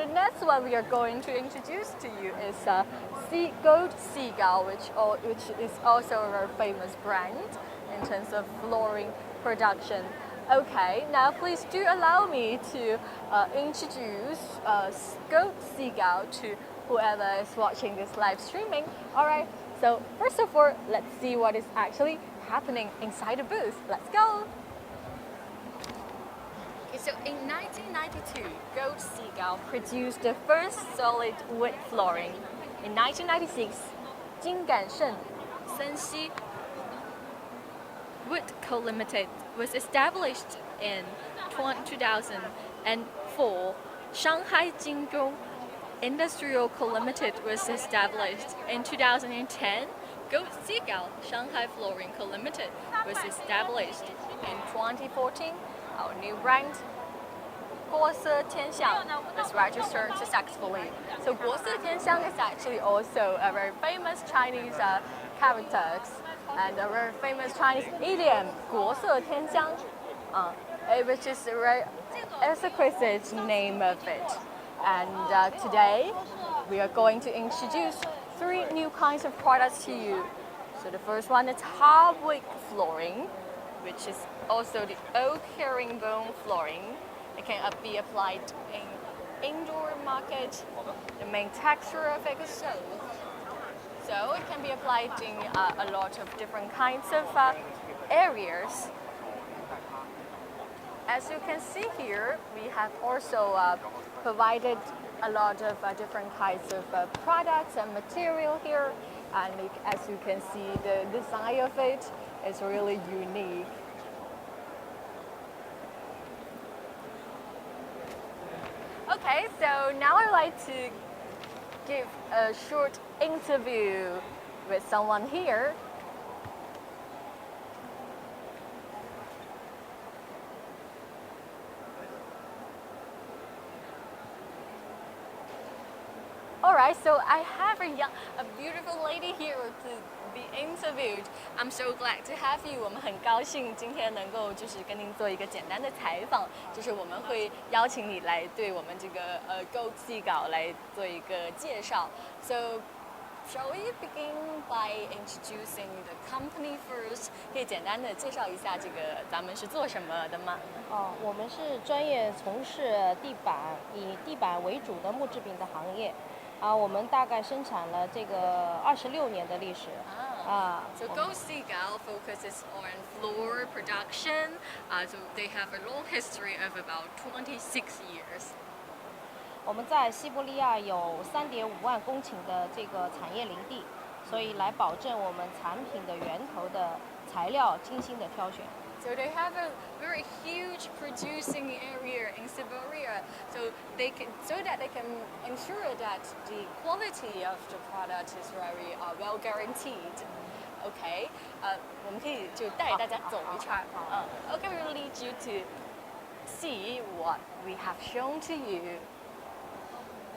the next one we are going to introduce to you is Gold Seagull, which is also a very famous brand in terms of flooring production. Okay, now please do allow me to introduce Gold Seagull to whoever is watching this live streaming. All right, so first of all, let's see what is actually happening inside the booth. Let's go. Okay, so in 1992, Gold Seagull produced the first solid wood flooring. In 1996, 金感盛 Senxi Wood Co Limited was established in 2004. Shanghai Jingzhou Industrial Co Limited was established in 2010. Gold Seagull Shanghai Flooring Co Limited was established in 2014. Our new brand, 国色天香, is registered successfully. So 国色天香 is actually also a very famous Chinese character and a very famous Chinese idiom, 国色天香, which is a very exquisite name of it. And today we are going to introduce 3 new kinds of products to you. So the first one is hardwood flooring, which is also the oak herringbone flooring. It can be applied in indoor market. The main texture of it is soft, so it can be applied in a lot of different kinds of areas. As you can see here, we have also provided a lot of different kinds of products and material here, and as you can see, the design of it is really unique. Okay, so now I'd like to give a short interview with someone here. Alright, so I have a beautiful lady here to be interviewed. I'm so glad to have you. 我们很高兴今天能够跟您做一个简单的采访，我们会邀请你来对我们这个Gold Seagull来做一个介绍。So shall we begin by introducing the company first? 可以简单的介绍一下咱们是做什么的吗？我们是专业从事以地板为主的木制品的行业。我们大概生产了26年的历史。So Gold Seagull focuses on floor production. So they have a long history of about 26 years. 我们在西伯利亚有3.5万公顷的产业林地，所以来保证我们产品的源头的材料精心的挑选。So they have a very huge producing area in Siberia, so that they can ensure that the quality of the product is very well guaranteed. Okay, 我们可以就带大家走一圈。Okay, we'll lead you to see what we have shown to you.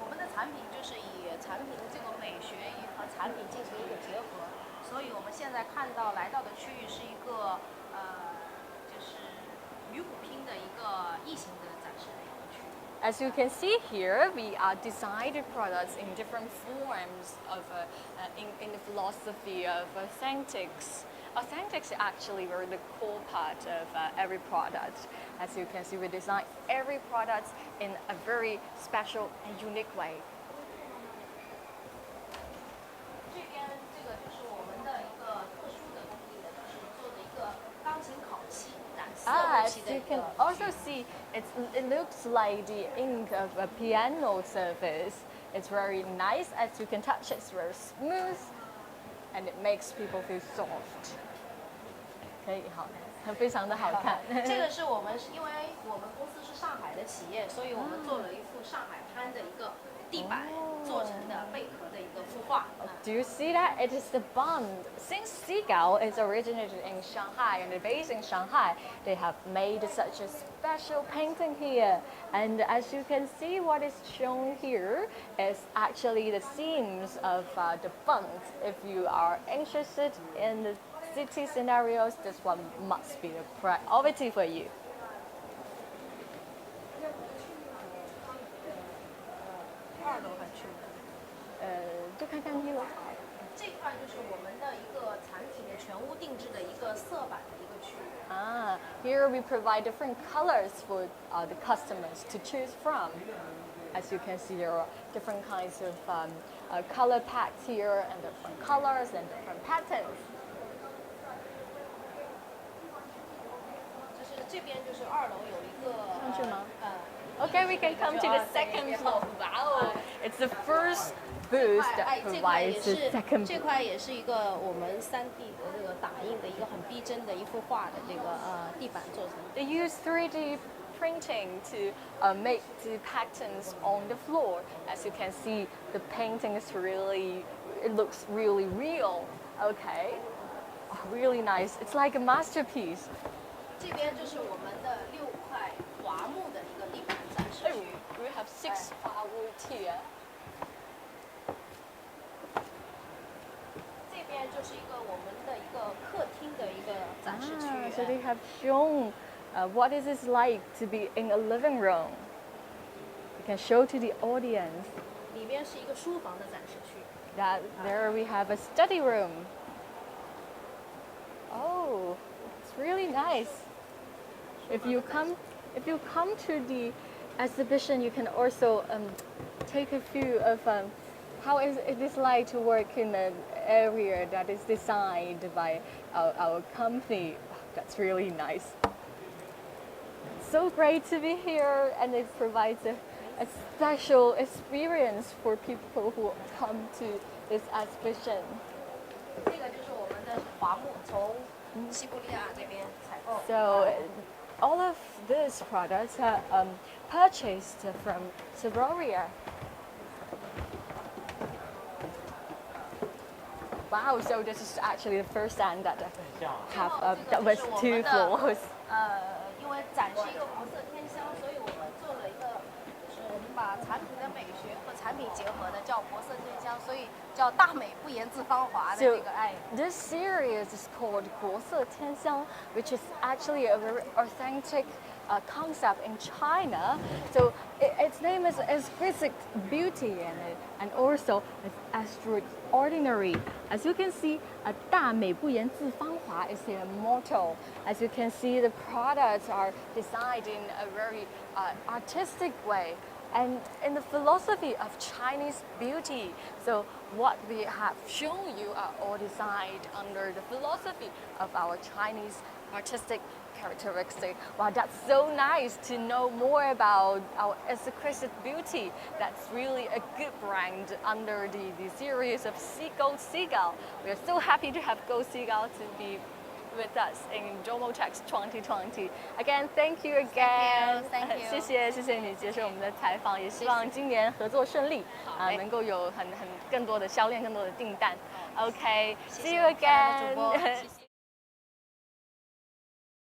我们的产品就是以产品的美学和产品进行一个结合，所以我们现在来到的区域是一个鱼骨拼的一个异形的展示的一个区域。As you can see here, we designed products in different forms of in the philosophy of authentics. Authentics are actually very the core part of every product. As you can see, we design every product in a very special and unique way. 这边就是我们的一个特殊的工艺做的一个钢琴烤漆。As you can also see, it looks like the ink of a piano surface. It's very nice. As you can touch, it's very smooth, and it makes people feel soft. 可以，好，非常的好看。这个是因为我们公司是上海的企业，所以我们做了一幅上海滩的一个地板做成的贝壳的一个孵化。Do you see that? It is the bond. Since Seagull is originated in Shanghai and based in Shanghai, they have made such a special painting here. And as you can see, what is shown here is actually the seams of the bund. If you are interested in the city scenarios, this one must be a priority for you. 2楼还去哪？就看看1楼。这块就是我们的一个产品的全屋定制的一个色板的一个区域。Here we provide different colors for the customers to choose from. As you can see, there are different kinds of color packs here, and different colors and different patterns. 就是这边就是2楼有一个上去吗？Okay, we can come to the second floor. Wow, it's the first booth that 这块也 provides the 是 second 这块也是一个我们3D 的这个打印的一个很逼真的一幅画的这个地板做成。They use 3D printing to make the patterns on the floor. As you can see, the painting is it looks really real. Okay, really nice. It's like a masterpiece. 这边就是我们的6块华木的一个地板展示区。We have 6 firewood here. 这边就是一个我们的一个客厅的一个展示区。So they have shown what is it like to be in a living room. You can show to the audience. 里边是一个书房的展示区。That there we have a study room. Oh, it's really nice. If you come to the exhibition, you can also take a view of how it is like to work in an area that is designed by our company. That's really nice. It's so great to be here, and it provides a special experience for people who come to this exhibition. 这个就是我们的华木，从西伯利亚这边采购。So all of these products are purchased from Siberia. Wow, so this is actually the first stand that that was 2 floors. 因为展示一个国色天香，所以我们做了一个，就是把产品的美学和产品结合的，叫国色天香，所以叫大美不言自芳华的这个This series is called 国色天香, which is actually a very authentic concept in China. So its name is exquisite beauty and also it's extraordinary. As you can see, 大美不言自芳华 is their motto. As you can see, the products are designed in a very artistic way. And in the philosophy of Chinese beauty, so what we have shown you are all designed under the philosophy of our Chinese artistic characteristic. Wow, that's so nice to know more about our exquisite beauty. That's really a good brand under the series of SEAGULL. We are so happy to have Go SEAGULL to be with us in Domotex 2020. Again, thank you again. Thank you. 谢谢你接受我们的采访，也希望今年合作顺利能够有更多的销量，更多的订单。OK, see you again.